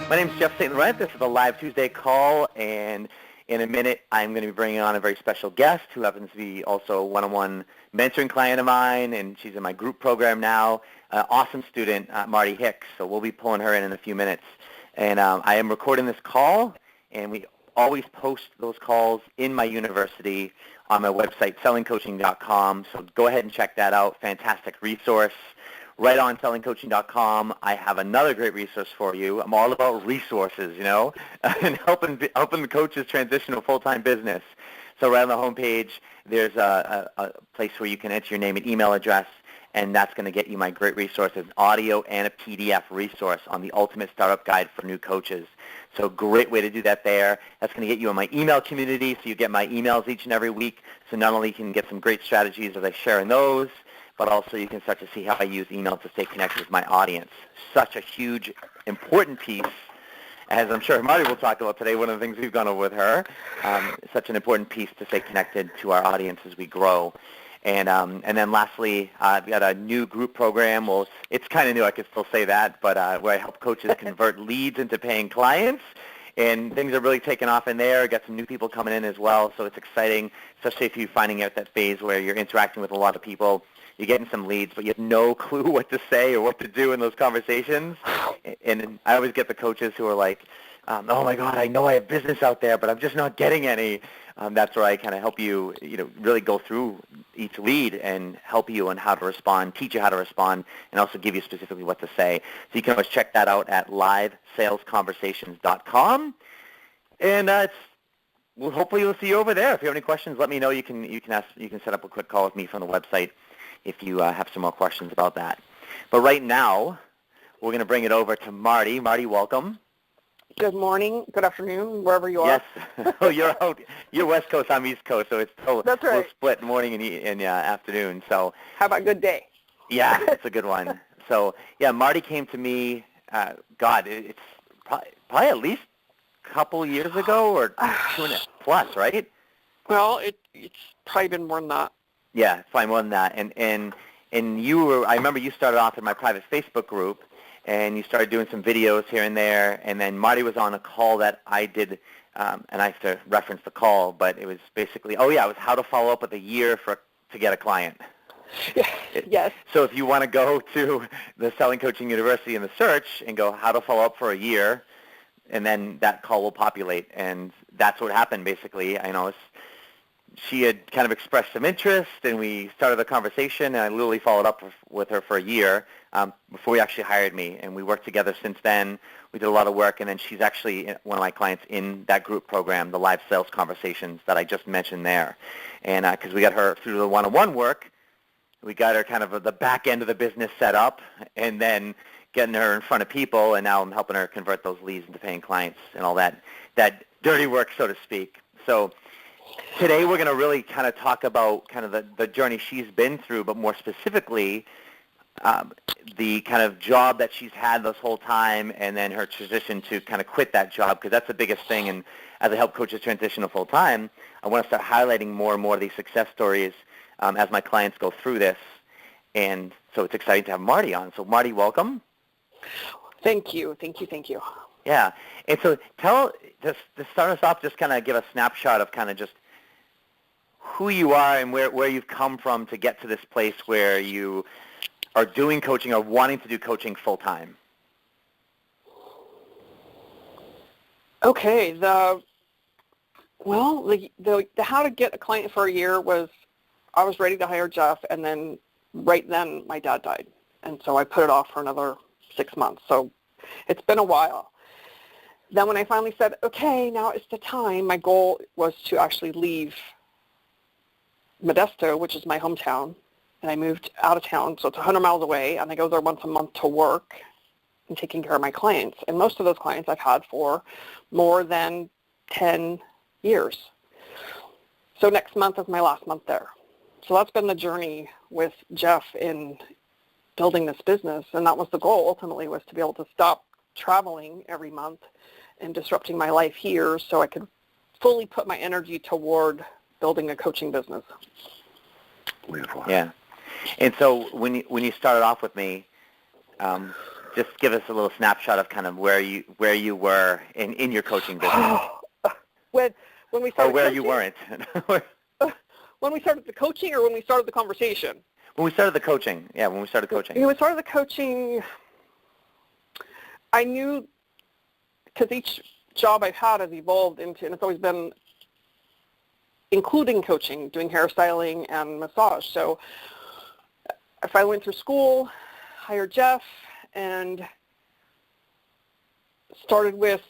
My name is Jeff St Laurent. This is a live Tuesday call, and in a minute I'm going to be bringing on a very special guest who happens to be also a one-on-one mentoring client of mine, and she's in my group program now. Awesome student, Marty Hicks, so we'll be pulling her in a few minutes. And I am recording this call, and we always post those calls in my university on my website, sellingcoaching.com, so go ahead and check that out. Fantastic resource. Right on sellingcoaching.com, I have another great resource for you. I'm all about resources, and helping the coaches transition to a full-time business. So right on the homepage, there's a place where you can enter your name and email address, and that's going to get you my great resource, an audio and a PDF resource on the Ultimate Startup Guide for New Coaches. So great way to do that there. That's going to get you in my email community, so you get my emails each and every week. So not only can you get some great strategies as I share in those, but also you can start to see how I use email to stay connected with my audience. Such a huge, important piece, as I'm sure Marty will talk about today, one of the things we've gone over with her, such an important piece to stay connected to our audience as we grow. And then lastly, I've got a new group program. Well, it's kind of new, I can still say that, but where I help coaches convert leads into paying clients. And things are really taking off in there. Got some new people coming in as well, so it's exciting, especially if you're finding out that phase where you're interacting with a lot of people. You're getting some leads, but you have no clue what to say or what to do in those conversations. And I always get the coaches who are like, oh, my God, I know I have business out there, but I'm just not getting any. That's where I kind of help you, really go through each lead and help you on how to respond, teach you how to respond, and also give you specifically what to say. So you can always check that out at livesalesconversations.com. And hopefully we'll see you over there. If you have any questions, let me know. You can set up a quick call with me from the website if you have some more questions about that. But right now, we're going to bring it over to Marty. Marty, welcome. Good morning, good afternoon, wherever you are. Yes. Oh, you're West Coast, I'm East Coast, so it's That's right. We'll split morning and afternoon. So how about good day? Yeah, it's a good one. So yeah, Marty came to me. It's probably at least a couple years ago, or 2.5 plus, right? Well, it's probably been more than that. Yeah, probably more than that. And you were. I remember you started off in my private Facebook group, and you started doing some videos here and there. And then Marty was on a call that I did, and I have to reference the call, but it was basically, it was how to follow up with a year to get a client. Yes. So if you want to go to the Selling Coaching University in the search and go how to follow up for a year, and then that call will populate, and that's what happened basically. She had kind of expressed some interest, and we started the conversation, and I literally followed up with her for a year before he actually hired me, and we worked together since then. We did a lot of work, and then she's actually one of my clients in that group program, the Live Sales Conversations that I just mentioned there. And because we got her through the one-on-one work, we got her kind of the back end of the business set up, and then getting her in front of people, and now I'm helping her convert those leads into paying clients and all that dirty work, so to speak. So today we're going to really kind of talk about kind of the journey she's been through, but more specifically the kind of job that she's had this whole time, and then her transition to kind of quit that job, because that's the biggest thing. And as I help coaches transition to full-time, I want to start highlighting more and more of these success stories as my clients go through this. And so it's exciting to have Marty on. So Marty, welcome. Thank you. Yeah. And so just to start us off, just kind of give a snapshot of kind of just who you are and where you've come from to get to this place where you are doing coaching or wanting to do coaching full-time. Okay. The how to get a client for a year was, I was ready to hire Jeff, and then right then my dad died. And so I put it off for another 6 months. So it's been a while. Then when I finally said, okay, now it's the time, my goal was to actually leave Modesto, which is my hometown, and I moved out of town, so it's 100 miles away, and I go there once a month to work and taking care of my clients. And most of those clients I've had for more than 10 years. So next month is my last month there. So that's been the journey with Jeff in building this business, and that was the goal ultimately, was to be able to stop traveling every month and disrupting my life here so I could fully put my energy toward building a coaching business. Yeah. And so when you started off with me, just give us a little snapshot of kind of where you were in your coaching business. when we started or where coaching, you weren't. when we started the coaching or when we started the conversation? When we started the coaching. Yeah, when we started coaching. When we started the coaching, I knew, because each job I've had has evolved into, and it's always been including coaching, doing hairstyling and massage. So if I went through school, hired Jeff, and started with,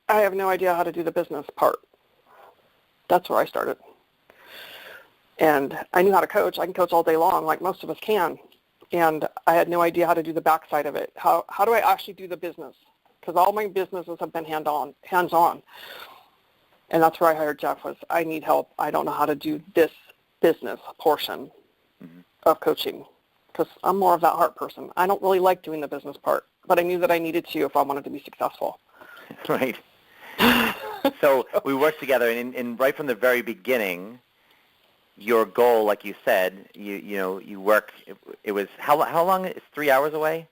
I have no idea how to do the business part. That's where I started. And I knew how to coach. I can coach all day long, like most of us can. And I had no idea how to do the backside of it. How do I actually do the business? Because all my businesses have been hands-on. And that's where I hired Jeff, was I need help. I don't know how to do this business portion of coaching, because I'm more of that heart person. I don't really like doing the business part, but I knew that I needed to if I wanted to be successful. Right. So we worked together, and right from the very beginning, your goal, like you said, you work. It was how long? It's 3 hours away,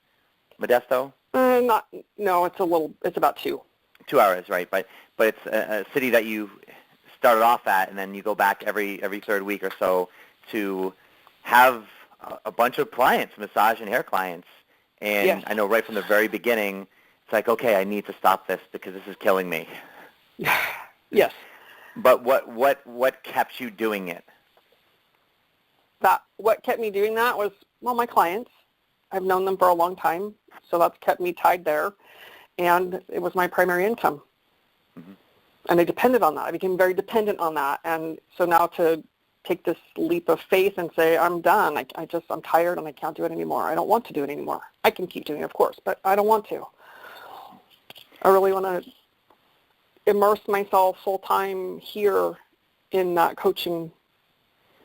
Modesto. It's about 2. 2 hours, right? But it's a city that you started off at, and then you go back every third week or so to have a bunch of clients, massage and hair clients. And yes. I know right from the very beginning, it's like, okay, I need to stop this because this is killing me. Yes. But what kept you doing it? What kept me doing that was, my clients. I've known them for a long time, so that's kept me tied there. And it was my primary income. Mm-hmm. And I depended on that. I became very dependent on that. And so now to take this leap of faith and say, I'm done. I'm tired and I can't do it anymore. I don't want to do it anymore. I can keep doing it, of course, but I don't want to. I really want to immerse myself full-time here in that coaching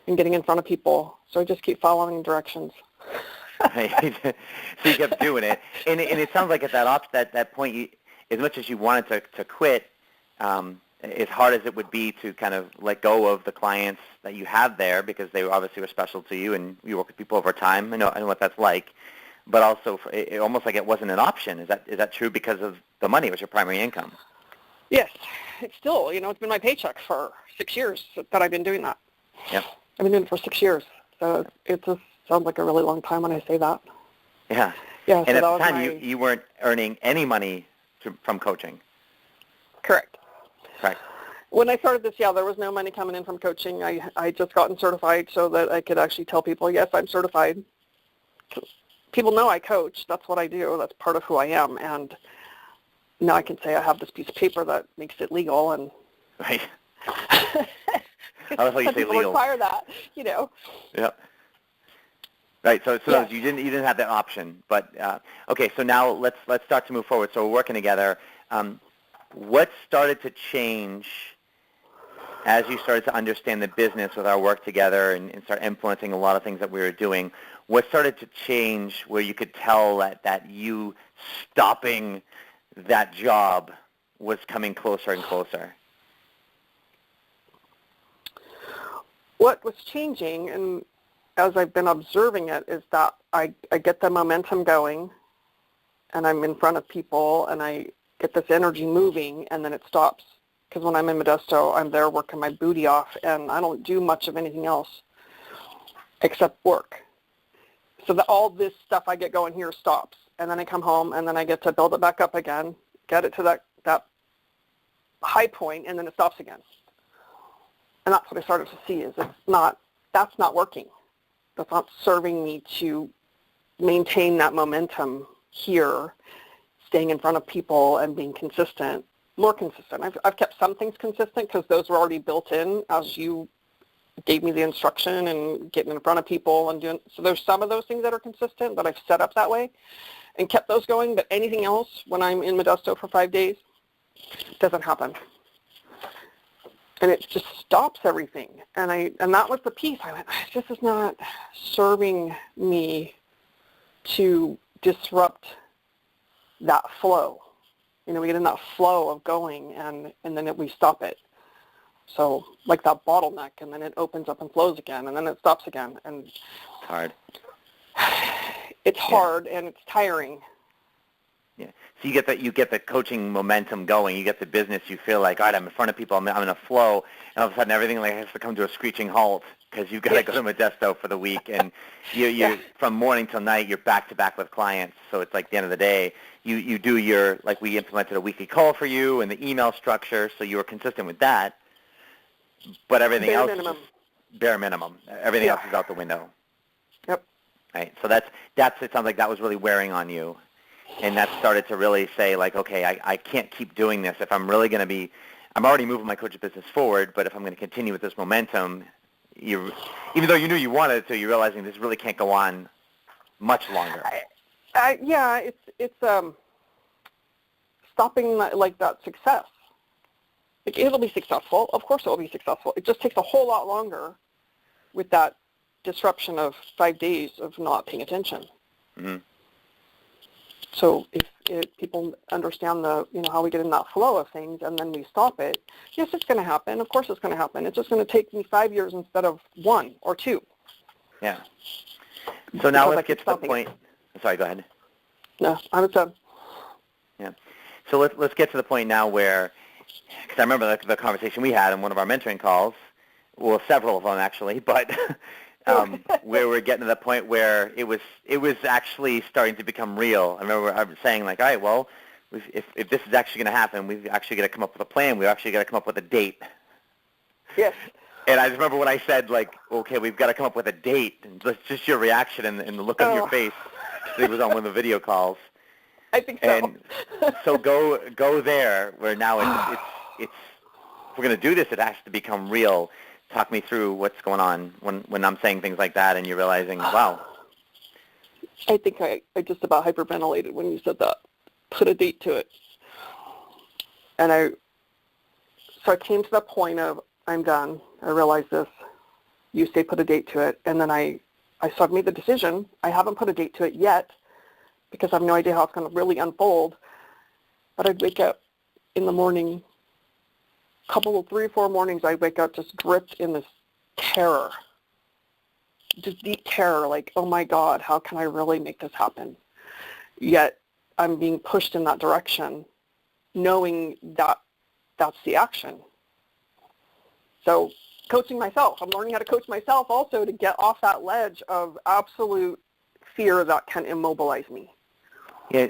and getting in front of people. So I just keep following directions. Right. So you kept doing it. And it sounds like at that point, as much as you wanted to quit, as hard as it would be to kind of let go of the clients that you had there, because they obviously were special to you and you work with people over time. I know what that's like. But also, it almost like it wasn't an option. Is that true because of the money? It was your primary income? Yes. It's still, it's been my paycheck for 6 years that I've been doing that. Yep. I've been doing it for 6 years. So it just sounds like a really long time when I say that. Yeah. Yeah. And at the time, you weren't earning any money from coaching. Correct. Correct. When I started this, there was no money coming in from coaching. I just gotten certified so that I could actually tell people, yes, I'm certified. People know I coach. That's what I do. That's part of who I am. And now I can say I have this piece of paper that makes it legal. And right. I was like you say people legal. Require that, Yep. Right. So yes. you didn't have that option. But okay. So now let's start to move forward. So we're working together. What started to change as you started to understand the business with our work together and start influencing a lot of things that we were doing? What started to change where you could tell that you stopping that job was coming closer and closer? What was changing, and as I've been observing it, is that I get the momentum going, and I'm in front of people, and I get this energy moving, and then it stops. Because when I'm in Modesto, I'm there working my booty off, and I don't do much of anything else except work. So that all this stuff I get going here stops, and then I come home, and then I get to build it back up again, get it to that high point, and then it stops again. And that's what I started to see is that's not working. That's not serving me to maintain that momentum here, staying in front of people and being consistent, more consistent. I've kept some things consistent because those were already built in as you gave me the instruction and getting in front of people and doing. So there's some of those things that are consistent that I've set up that way and kept those going. But anything else, when I'm in Modesto for 5 days, doesn't happen. And it just stops everything. And that was the piece. I went, this is not serving me to disrupt that flow. We get in that flow of going, and then we stop it. So like that bottleneck, and then it opens up and flows again, and then it stops again. And it's hard. It's hard, and it's tiring. Yeah. So you get the coaching momentum going. You get the business. You feel like, all right, I'm in front of people. I'm in a flow, and all of a sudden everything like has to come to a screeching halt because you've got to go to Modesto for the week, and you from morning till night you're back to back with clients. So it's like the end of the day, you do your, like, we implemented a weekly call for you and the email structure, so you were consistent with that. But everything else is just bare minimum. Everything else is out the window. Yep. Right. So that's it sounds like that was really wearing on you. And that started to really say, like, okay, I can't keep doing this if I'm really going to be, I'm already moving my coaching business forward, but if I'm going to continue with this momentum, even though you knew you wanted it to, you're realizing this really can't go on much longer. It's stopping like that success. Like, it'll be successful. Of course it will be successful. It just takes a whole lot longer with that disruption of 5 days of not paying attention. Mm-hmm. So if people understand how we get in that flow of things and then we stop it, yes, it's going to happen. Of course it's going to happen. It's just going to take me 5 years instead of 1 or 2. Yeah. So now let's get to the point. Sorry, go ahead. No, I was done. Yeah. So let's get to the point now where, because I remember the conversation we had in one of our mentoring calls, well, several of them actually, but where we're getting to the point where it was actually starting to become real. I remember I was saying, like, all right, well, if this is actually going to happen, we've actually got to come up with a plan. We've actually got to come up with a date. Yes. And I just remember when I said, like, okay, we've got to come up with a date, and just your reaction and the look on your face. It was on one of the video calls. I think so. And so go there where now it's if we're going to do this, it has to become real. Talk me through what's going on when I'm saying things like that and you're realizing, wow. I think I just about hyperventilated when you said that. Put a date to it. And I came to the point of, I'm done. I realized this. You say put a date to it. And then I've made the decision. I haven't put a date to it yet because I have no idea how it's going to really unfold. But I'd wake up in the morning, couple of 3 or 4 mornings, I wake up just gripped in this terror, just deep terror, like, oh my God, how can I really make this happen? Yet I'm being pushed in that direction, knowing that that's the action. So coaching myself, I'm learning how to coach myself also to get off that ledge of absolute fear that can immobilize me. Yeah,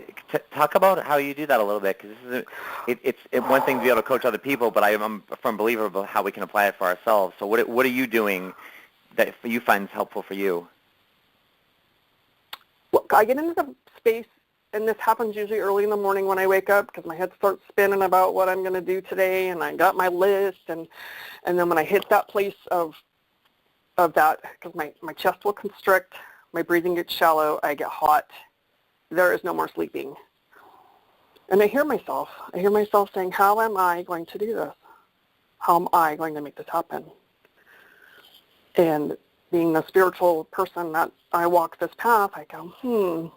talk about how you do that a little bit, because it's one thing to be able to coach other people, but I'm a firm believer about how we can apply it for ourselves. So what are you doing that you find is helpful for you? Look, I get into the space, and this happens usually early in the morning when I wake up because my head starts spinning about what I'm going to do today, and I got my list, and then when I hit that place of that, because my chest will constrict, my breathing gets shallow, I get hot. There is no more sleeping. And I hear myself saying, how am I going to do this? How am I going to make this happen? And being the spiritual person that I walk this path, I go,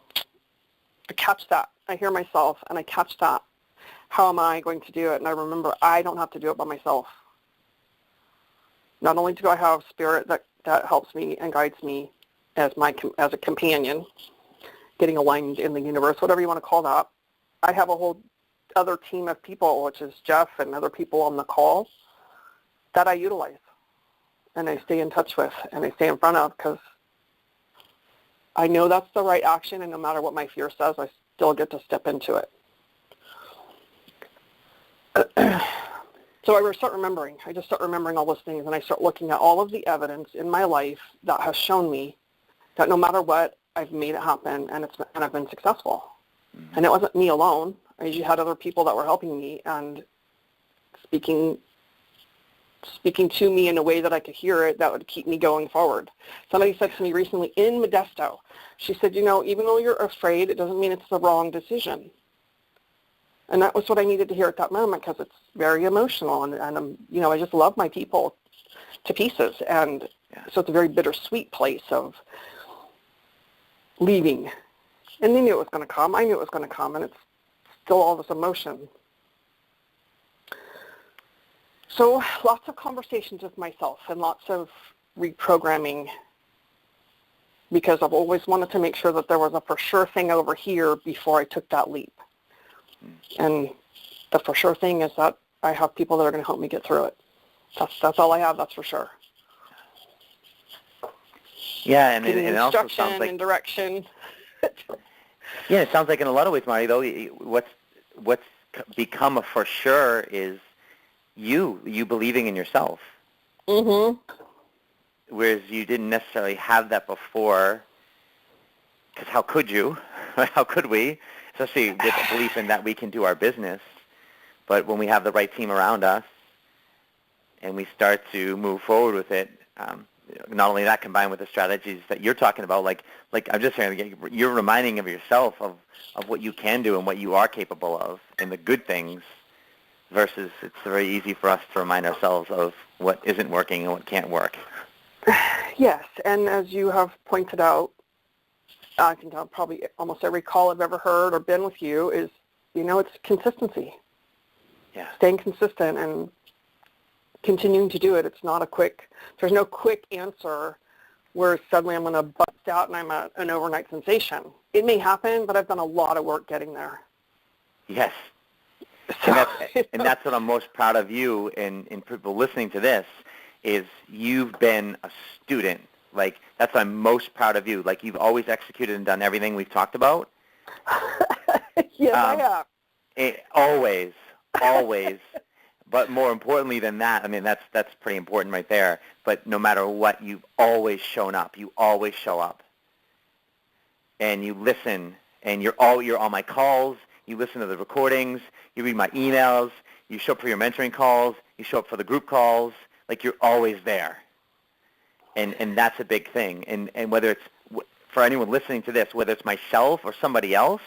I catch that. I hear myself and I catch that. How am I going to do it? And I remember I don't have to do it by myself. Not only do I have spirit that helps me and guides me as a companion, getting aligned in the universe, whatever you want to call that. I have a whole other team of people, which is Jeff and other people on the call, that I utilize and I stay in touch with and I stay in front of, because I know that's the right action, and no matter what my fear says, I still get to step into it. So I start remembering. I just start remembering all those things, and I start looking at all of the evidence in my life that has shown me that no matter what, I've made it happen, and I've been successful. Mm-hmm. And it wasn't me alone. I usually had other people that were helping me and speaking to me in a way that I could hear it that would keep me going forward. Somebody said to me recently in Modesto, she said, even though you're afraid, it doesn't mean it's the wrong decision. And that was what I needed to hear at that moment, because it's very emotional, and I just love my people to pieces. And so it's a very bittersweet place of leaving. And they knew it was going to come. I knew it was going to come, and it's still all this emotion. So lots of conversations with myself and lots of reprogramming, because I've always wanted to make sure that there was a for sure thing over here before I took that leap. And the for sure thing is that I have people that are going to help me get through it. That's all I have, that's for sure. Yeah, and Giving it also instruction sounds like, and direction. yeah, it sounds like in a lot of ways, Marty, though, what's become a for sure is you believing in yourself. Mm-hmm. Whereas you didn't necessarily have that before, because how could you? How could we? Especially with a belief in that we can do our business. But when we have the right team around us and we start to move forward with it, not only that, combined with the strategies that you're talking about, like I'm just saying, you're reminding of yourself of what you can do and what you are capable of and the good things, versus it's very easy for us to remind ourselves of what isn't working and what can't work. Yes, and as you have pointed out, I think probably almost every call I've ever heard or been with you is, it's consistency. Yeah. Staying consistent and continuing to do it. It's not there's no quick answer where suddenly I'm going to bust out and I'm an overnight sensation. It may happen, but I've done a lot of work getting there. Yes. So, and that's what I'm most proud of you and people listening to this, is you've been a student. Like, that's what I'm most proud of you. Like, you've always executed and done everything we've talked about. Yes, I have. Always. But more importantly than that, I mean, that's pretty important right there. But no matter what, you've always shown up. You always show up. And you listen, and you're on my calls. You listen to the recordings. You read my emails. You show up for your mentoring calls. You show up for the group calls. Like, you're always there. And that's a big thing. And whether it's, for anyone listening to this, whether it's myself or somebody else,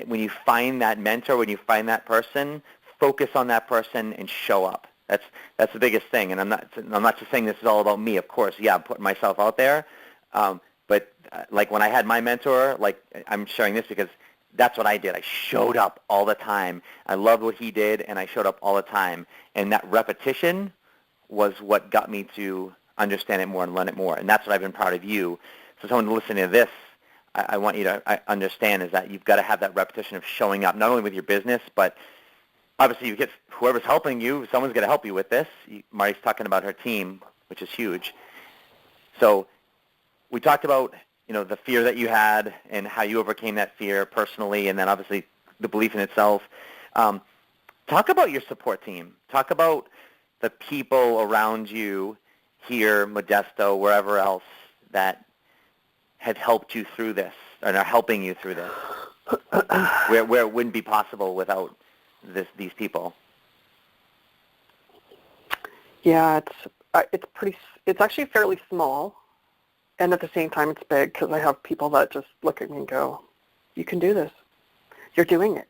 when you find that mentor, when you find that person, focus on that person and show up. That's the biggest thing. And I'm not just saying this is all about me. Of course, yeah, I'm putting myself out there. But like when I had my mentor, like, I'm sharing this because that's what I did. I showed up all the time. I loved what he did, and I showed up all the time. And that repetition was what got me to understand it more and learn it more. And that's what I've been proud of you. So someone listening to this, I want you to understand is that you've got to have that repetition of showing up, not only with your business, but obviously you get whoever's helping you, someone's going to help you with this. Marty's talking about her team, which is huge. So we talked about, the fear that you had and how you overcame that fear personally, and then obviously the belief in itself. Talk about your support team. Talk about the people around you here, Modesto, wherever else, that have helped you through this and are helping you through this, where it wouldn't be possible without these people. Yeah, it's actually fairly small, and at the same time it's big, because I have people that just look at me and go, "You can do this. You're doing it."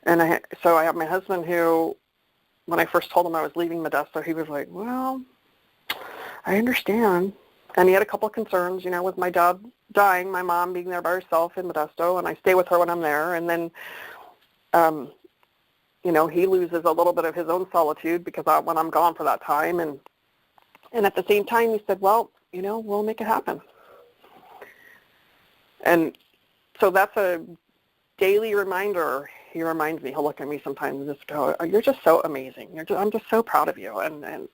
And so I have my husband who, when I first told him I was leaving Modesto, he was like, "Well, I understand." And he had a couple of concerns, with my dad dying, my mom being there by herself in Modesto, and I stay with her when I'm there. And then, he loses a little bit of his own solitude because when I'm gone for that time. And at the same time, he said, "Well, we'll make it happen." And so that's a daily reminder. He reminds me, he'll look at me sometimes and just go, "You're just so amazing. I'm just so proud of you." And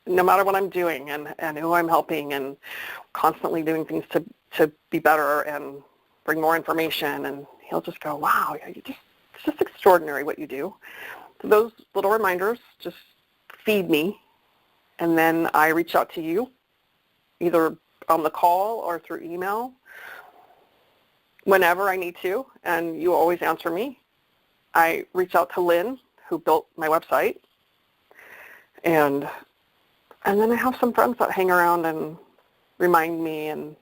no matter what I'm doing and who I'm helping, and constantly doing things to be better and bring more information, and he'll just go, "Wow, it's just extraordinary what you do." So those little reminders just feed me, and then I reach out to you, either on the call or through email, whenever I need to, and you always answer me. I reach out to Lynn, who built my website, and then I have some friends that hang around and remind me, and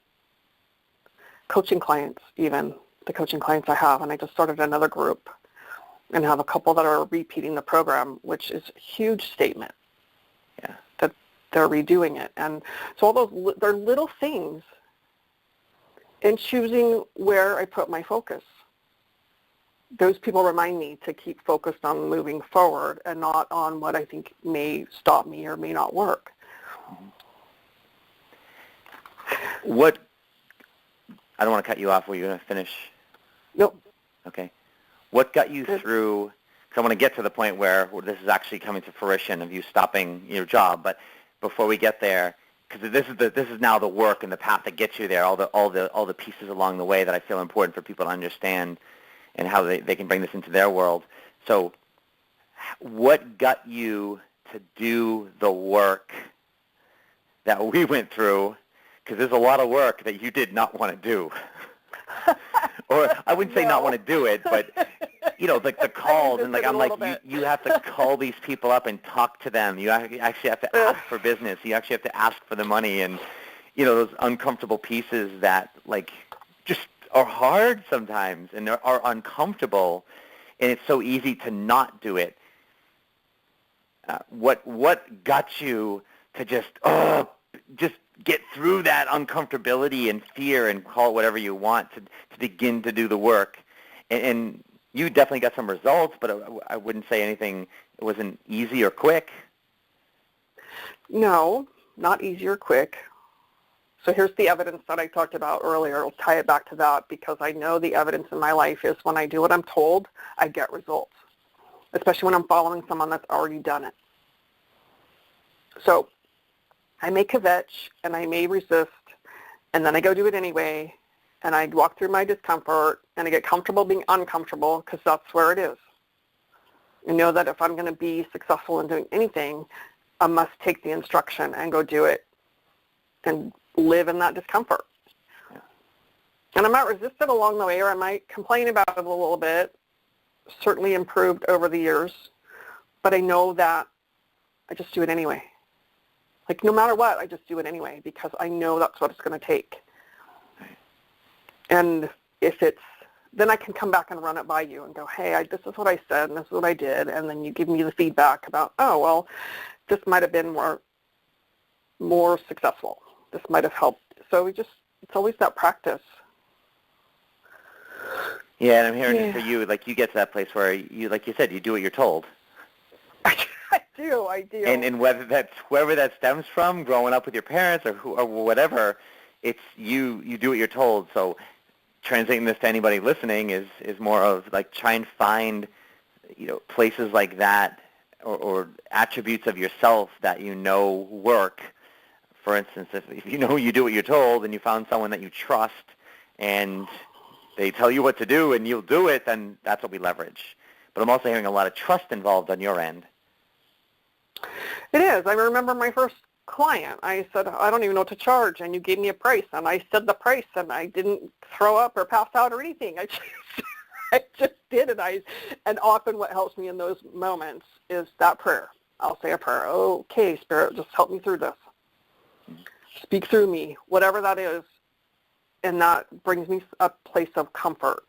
coaching clients, even the coaching clients I have. And I just started another group and have a couple that are repeating the program, which is a huge statement. Yeah. That they're redoing it. And so all those, they're little things in choosing where I put my focus. those people remind me to keep focused on moving forward and not on what I think may stop me or may not work. What, I don't want to cut you off. Were you going to finish? Nope. Okay. What got you through, because I want to get to the point where this is actually coming to fruition of you stopping your job, but before we get there, because this is now the work and the path that gets you there, all the pieces along the way that I feel important for people to understand and how they can bring this into their world. So what got you to do the work that we went through? Because there's a lot of work that you did not want to do. Or I wouldn't say not want to do it, but, like the calls, and like I'm like, you have to call these people up and talk to them. You actually have to ask for business. You actually have to ask for the money, and, those uncomfortable pieces that, like, just are hard sometimes and are uncomfortable, and it's so easy to not do it. What got you to just get through that uncomfortability and fear, and call it whatever you want, to begin to do the work? And you definitely got some results, but I wouldn't say anything, it wasn't easy or quick. No, not easy or quick. So here's the evidence that I talked about earlier. I'll tie it back to that, because I know the evidence in my life is when I do what I'm told, I get results, especially when I'm following someone that's already done it. So I may kvetch and I may resist, and then I go do it anyway, and I walk through my discomfort, and I get comfortable being uncomfortable, because that's where it is. I know that if I'm going to be successful in doing anything, I must take the instruction and go do it and live in that discomfort. Yeah. And I might resist it along the way, or I might complain about it a little bit. Certainly improved over the years, but I know that I just do it anyway. Like, no matter what, I just do it anyway, because I know that's what it's going to take. And if it's, then I can come back and run it by you and go, hey, this is what I said and this is what I did, and then you give me the feedback about, oh, well, this might have been more successful. This might have helped. So it's always that practice. Yeah, and I'm hearing for you, like, you get to that place where you, like you said, you do what you're told. I do. And whether that's wherever that stems from, growing up with your parents or whatever, it's you do what you're told. So translating this to anybody listening is more of, like, try and find, places like that, or attributes of yourself that work. For instance, if you know you do what you're told and you found someone that you trust and they tell you what to do and you'll do it, then that's what we leverage. But I'm also hearing a lot of trust involved on your end. It is. I remember my first client. I said, I don't even know what to charge, and you gave me a price, and I said the price, and I didn't throw up or pass out or anything. I just did it. And often what helps me in those moments is that prayer. I'll say a prayer. Okay, Spirit, just help me through this. Speak through me, whatever that is, and that brings me a place of comfort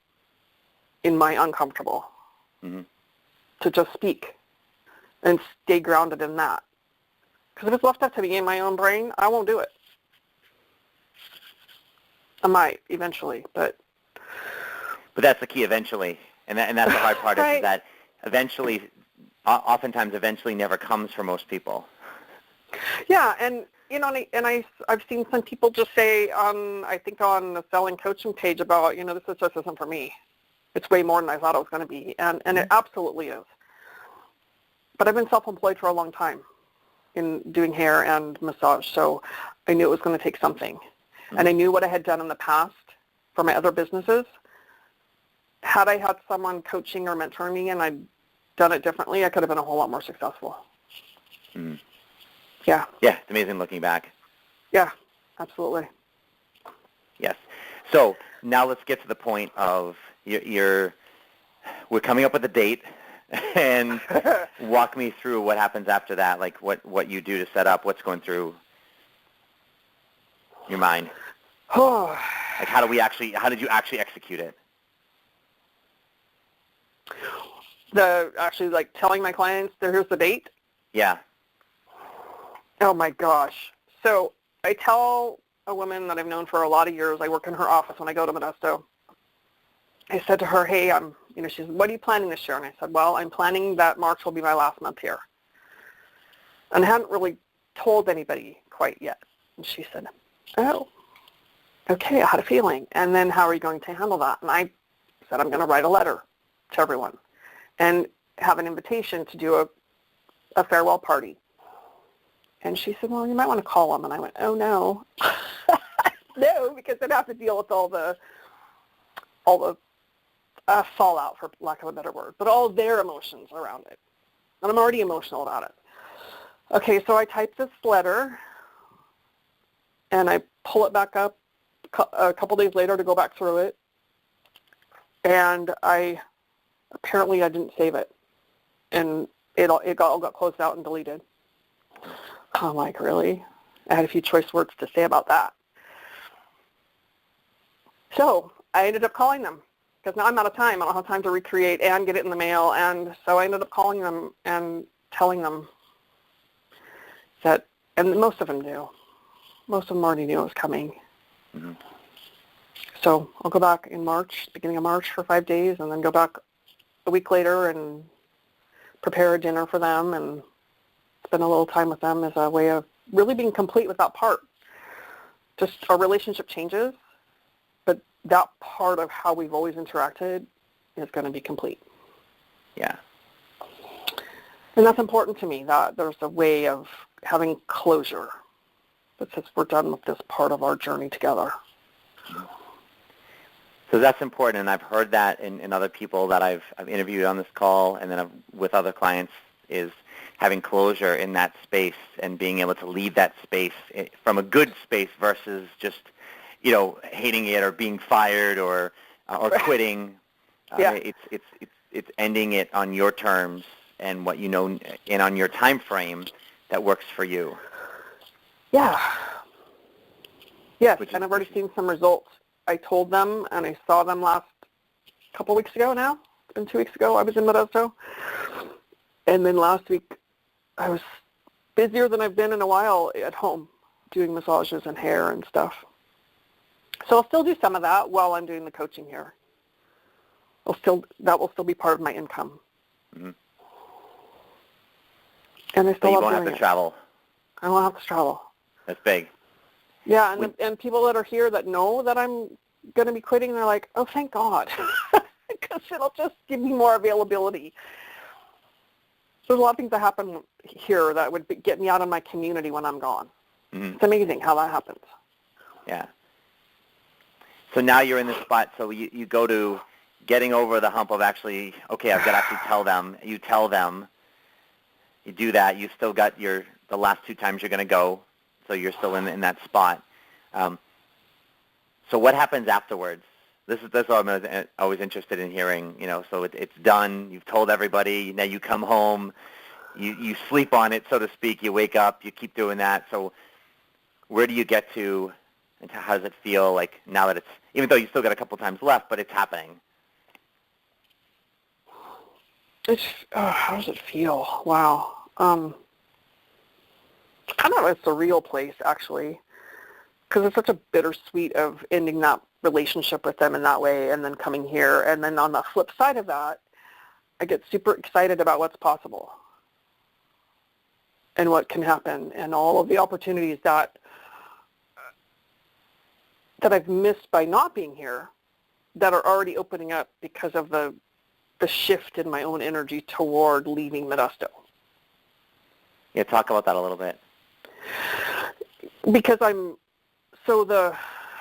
in my uncomfortable. Mm-hmm. To just speak and stay grounded in that. Because if it's left up to me in my own brain, I won't do it. I might eventually, but that's the key, eventually, and that's the hard part. Right. Is that eventually, oftentimes, eventually never comes for most people. Yeah, and I've seen some people just say I think on the selling coaching page about, this just isn't for me. It's way more than I thought it was going to be, and it absolutely is. But I've been self-employed for a long time in doing hair and massage, so I knew it was going to take something. Mm-hmm. And I knew what I had done in the past for my other businesses. Had I had someone coaching or mentoring me and I'd done it differently, I could have been a whole lot more successful. Mm. Yeah. Yeah, it's amazing looking back. Yeah, absolutely. Yes. So now let's get to the point of we're coming up with a date. And walk me through what happens after that, like what you do to set up, what's going through your mind. Like how did you actually execute it? Like telling my clients, here's the date? Yeah. Oh my gosh. So I tell a woman that I've known for a lot of years, I work in her office when I go to Modesto. I said to her, hey, she said, what are you planning this year? And I said, well, I'm planning that March will be my last month here. And I hadn't really told anybody quite yet. And she said, oh, okay, I had a feeling. And then how are you going to handle that? And I said, I'm going to write a letter to everyone and have an invitation to do a farewell party. And she said, well, you might want to call them. And I went, oh, no. No, because I'd have to deal with all the fallout, for lack of a better word, but all their emotions around it. And I'm already emotional about it. Okay, so I type this letter, and I pull it back up a couple days later to go back through it, and apparently I didn't save it, and it all got closed out and deleted. I'm like, really? I had a few choice words to say about that. So I ended up calling them, because now I'm out of time. I don't have time to recreate and get it in the mail, and so I ended up calling them and telling them that, and most of them knew. Most of them already knew it was coming. Mm-hmm. So I'll go back in March, beginning of March, for 5 days, and then go back a week later and prepare a dinner for them and spend a little time with them as a way of really being complete with that part. Just our relationship changes, but that part of how we've always interacted is going to be complete. Yeah. And that's important to me, that there's a way of having closure that says we're done with this part of our journey together. So that's important, and I've heard that in other people that I've interviewed on this call, and then with other clients, is having closure in that space and being able to leave that space from a good space versus just, hating it or being fired or quitting. Yeah. It's ending it on your terms and what you know, and on your time frame that works for you. Yeah. Yes, and I've already seen some results. I told them, and I saw them last couple weeks ago now. It's been 2 weeks ago. I was in Modesto. And then last week, I was busier than I've been in a while at home, doing massages and hair and stuff. So I'll still do some of that while I'm doing the coaching here. That will still be part of my income. Mm-hmm. And I still love doing it. You won't have to travel. I won't have to travel. That's big. Yeah, and people that are here that know that I'm going to be quitting, they're like, oh, thank God, because it'll just give me more availability. There's a lot of things that happen here that would get me out of my community when I'm gone. Mm-hmm. It's amazing how that happens. Yeah. So now you're in this spot, so you go to getting over the hump of actually, okay, I've got to actually tell them. You tell them. You do that. You still got the last 2 times you're going to go. So you're still in that spot. So what happens afterwards? This is what I'm always interested in hearing. So it's done. You've told everybody. Now you come home. You sleep on it, so to speak. You wake up. You keep doing that. So where do you get to, and how does it feel like now that it's, even though you still got a couple times left, but it's happening? How does it feel? Wow. Kind of a surreal place, actually, because it's such a bittersweet of ending that relationship with them in that way and then coming here. And then on the flip side of that, I get super excited about what's possible and what can happen and all of the opportunities that I've missed by not being here that are already opening up because of the shift in my own energy toward leaving Modesto. Yeah, talk about that a little bit. Because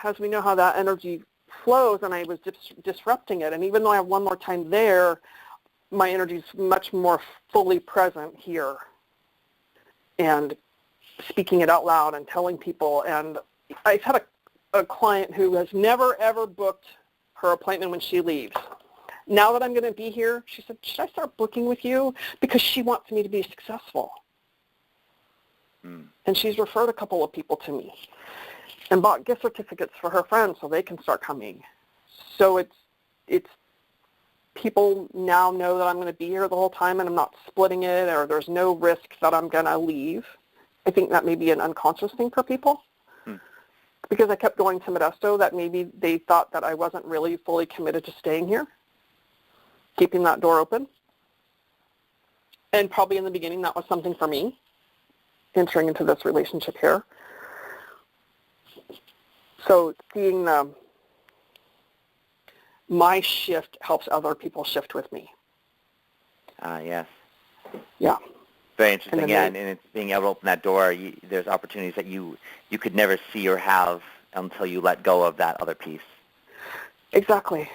as we know how that energy flows, and I was disrupting it, and even though I have one more time there, my energy is much more fully present here and speaking it out loud and telling people. And I've had a client who has never, ever booked her appointment when she leaves. Now that I'm going to be here, she said, should I start booking with you? Because she wants me to be successful. And she's referred a couple of people to me and bought gift certificates for her friends so they can start coming. So it's people now know that I'm going to be here the whole time and I'm not splitting it, or there's no risk that I'm going to leave. I think that may be an unconscious thing for people. because I kept going to Modesto, that maybe they thought that I wasn't really fully committed to staying here, keeping that door open. And probably in the beginning that was something for me, entering into this relationship here. So seeing my shift helps other people shift with me. Yes. Yeah. Very interesting. Yeah, and it's being able to open that door. There's opportunities that you could never see or have until you let go of that other piece. Exactly.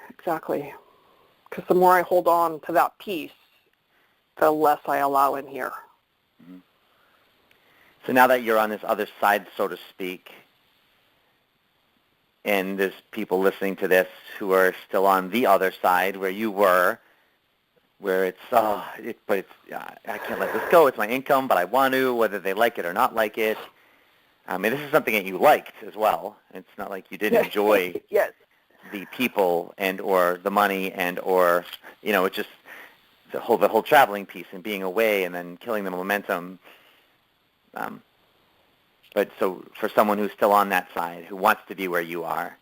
Because the more I hold on to that piece, the less I allow in here. Mm-hmm. So now that you're on this other side, so to speak, and there's people listening to this who are still on the other side where you were, where it's I can't let this go. It's my income, but I want to, whether they like it or not like it. I mean, this is something that you liked as well. It's not like you didn't enjoy yes. the people and or the money and or it's just the whole traveling piece and being away and then killing the momentum. But so for someone who's still on that side, who wants to be where you are,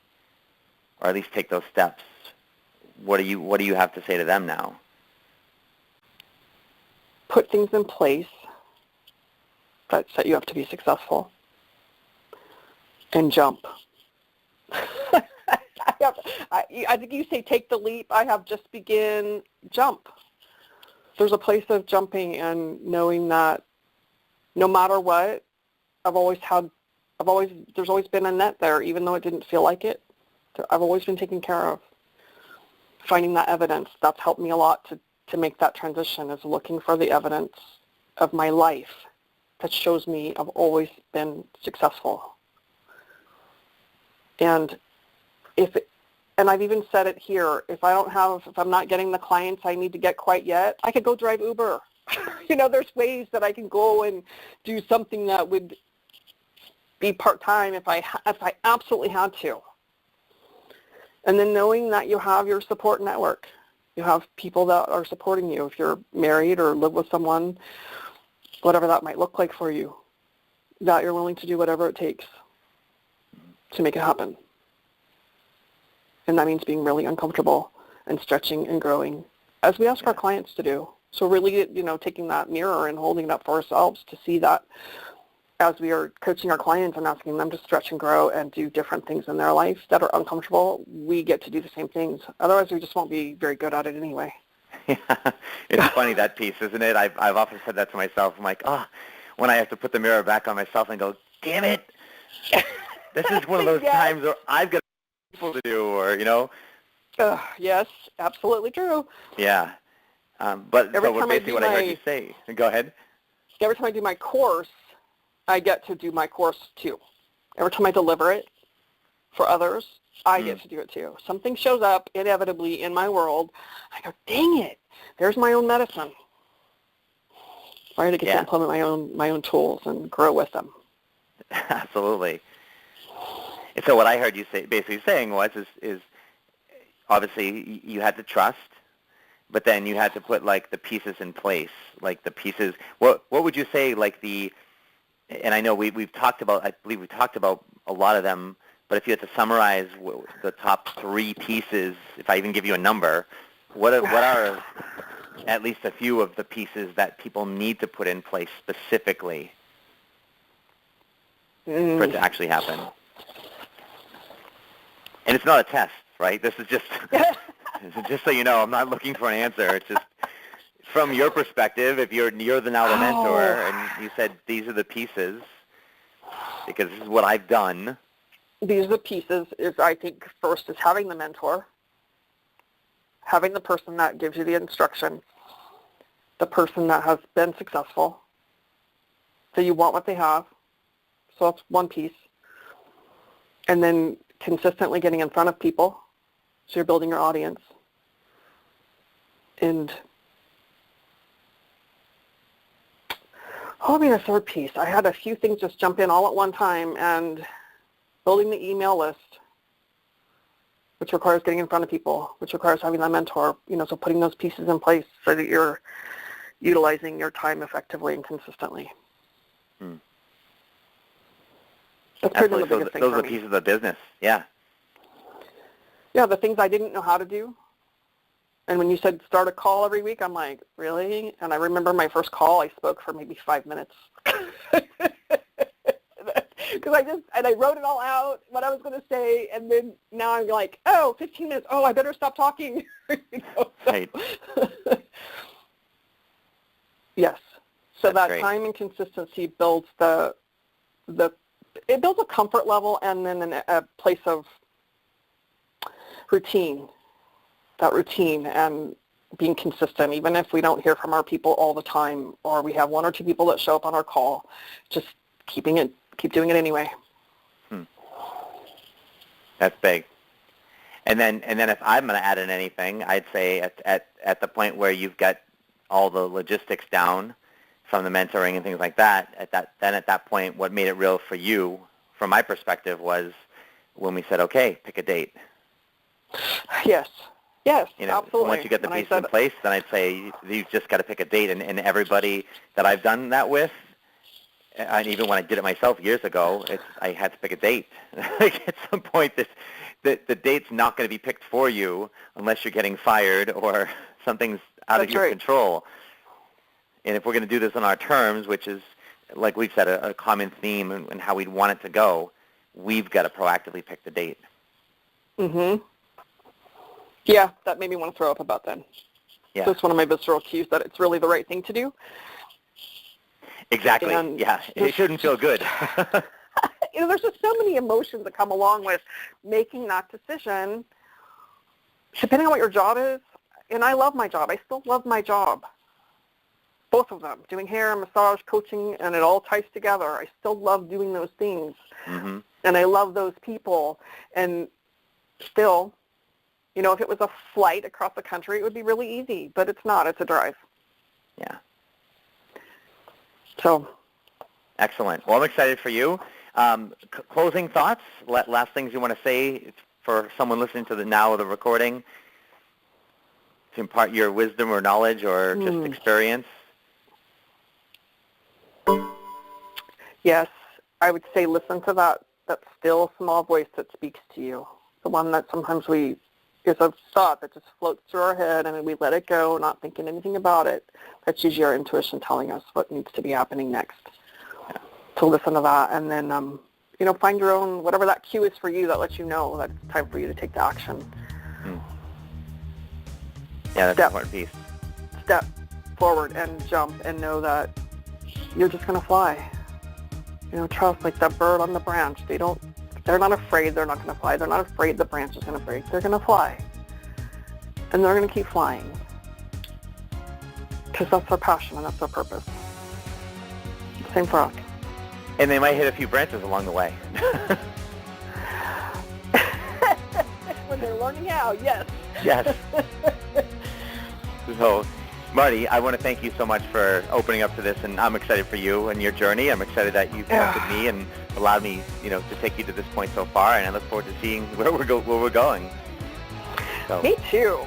or at least take those steps, what do you have to say to them now? Put things in place that set you up to be successful, and jump. I think you say take the leap. I have just begin, jump. There's a place of jumping and knowing that no matter what, there's always been a net there, even though it didn't feel like it. I've always been taken care of. Finding that evidence, that's helped me a lot to make that transition, is looking for the evidence of my life that shows me I've always been successful. And I've even said it here, if I'm not getting the clients I need to get quite yet, I could go drive Uber. There's ways that I can go and do something that would be part-time if I absolutely had to. And then knowing that you have your support network. You have people that are supporting you. If you're married or live with someone, whatever that might look like for you, that you're willing to do whatever it takes to make it happen. And that means being really uncomfortable and stretching and growing, as we ask our clients to do. So really, taking that mirror and holding it up for ourselves to see that as we are coaching our clients and asking them to stretch and grow and do different things in their life that are uncomfortable, we get to do the same things. Otherwise, we just won't be very good at it anyway. Yeah, it's funny, that piece, isn't it? I've often said that to myself. I'm like, when I have to put the mirror back on myself and go, damn it, this is one of those times where I've got people to do, or, Yes, absolutely true. Yeah. But so basically what I heard you say. Go ahead. Every time I do my course, I get to do my course too. Every time I deliver it for others, I get to do it too. Something shows up inevitably in my world. I go, dang it, there's my own medicine. I get to implement my own tools and grow with them. Absolutely. And so what I heard you basically saying is obviously you had to trust, but then you had to put like the pieces in place, like the pieces. What would you say, like and I know I believe we talked about a lot of them, but if you had to summarize the top 3 pieces, if I even give you a number, what are at least a few of the pieces that people need to put in place specifically for it to actually happen? And it's not a test, right? This is just so you know, I'm not looking for an answer. It's just from your perspective, if you're now the mentor, and you said these are the pieces, because this is what I've done. These are the pieces. I think first is having the mentor, having the person that gives you the instruction, the person that has been successful, so you want what they have. So that's one piece. And then consistently getting in front of people, so you're building your audience. And a third piece. I had a few things just jump in all at one time, and building the email list, which requires getting in front of people, which requires having that mentor, so putting those pieces in place so that you're utilizing your time effectively and consistently. That's pretty much Absolutely. the biggest thing Those for are the me. pieces of the business. Yeah. Yeah, the things I didn't know how to do. And when you said start a call every week, I'm like, really? And I remember my first call, I spoke for maybe 5 minutes. Because I wrote it all out, what I was going to say, and then now I'm like, 15 minutes. Oh, I better stop talking. Right. Yes. So That's that great. time and consistency builds it builds a comfort level and then a place of routine. That routine and being consistent, even if we don't hear from our people all the time, or we have one or two people that show up on our call, just keep doing it anyway. That's big. And then if I'm going to add in anything, I'd say at the point where you've got all the logistics down from the mentoring and things like that, at that point, what made it real for you, from my perspective, was when we said, okay, pick a date. Yes, absolutely. Once you get the pieces in place, then I'd say you've just got to pick a date. And everybody that I've done that with, and even when I did it myself years ago, I had to pick a date. Like at some point, the date's not going to be picked for you unless you're getting fired or something's out of your control. And if we're going to do this on our terms, which is, like we've said, a common theme and how we'd want it to go, we've got to proactively pick the date. Mm-hmm. Yeah, that made me want to throw up about that. Yeah. So it's one of my visceral cues that it's really the right thing to do. Exactly. And yeah. It shouldn't feel good. There's just so many emotions that come along with making that decision, depending on what your job is. And I love my job. I still love my job. Both of them, doing hair, massage, coaching, and it all ties together. I still love doing those things. Mm-hmm. And I love those people. And still, if it was a flight across the country, it would be really easy. But it's not. It's a drive. Yeah. So. Excellent. Well, I'm excited for you. Closing thoughts, last things you want to say for someone listening to the recording, to impart your wisdom or knowledge or just experience? Yes, I would say listen to that still small voice that speaks to you, the one that sometimes is a thought that just floats through our head and we let it go, not thinking anything about it. That's usually our intuition telling us what needs to be happening next. To listen to that and then, find your own, whatever that cue is for you that lets you know that it's time for you to take the action. Yeah, that's an important piece. Step forward and jump and know that you're just going to fly. Trust, like that bird on the branch. They're not afraid they're not going to fly. They're not afraid the branch is going to break. They're going to fly. And they're going to keep flying. Because that's their passion and that's their purpose. Same for us. And they might hit a few branches along the way. When they're learning how, yes. Yes. So, Marty, I want to thank you so much for opening up to this, and I'm excited for you and your journey. I'm excited that you connected me and allowed me, to take you to this point so far, and I look forward to seeing where we're going. So. Me too.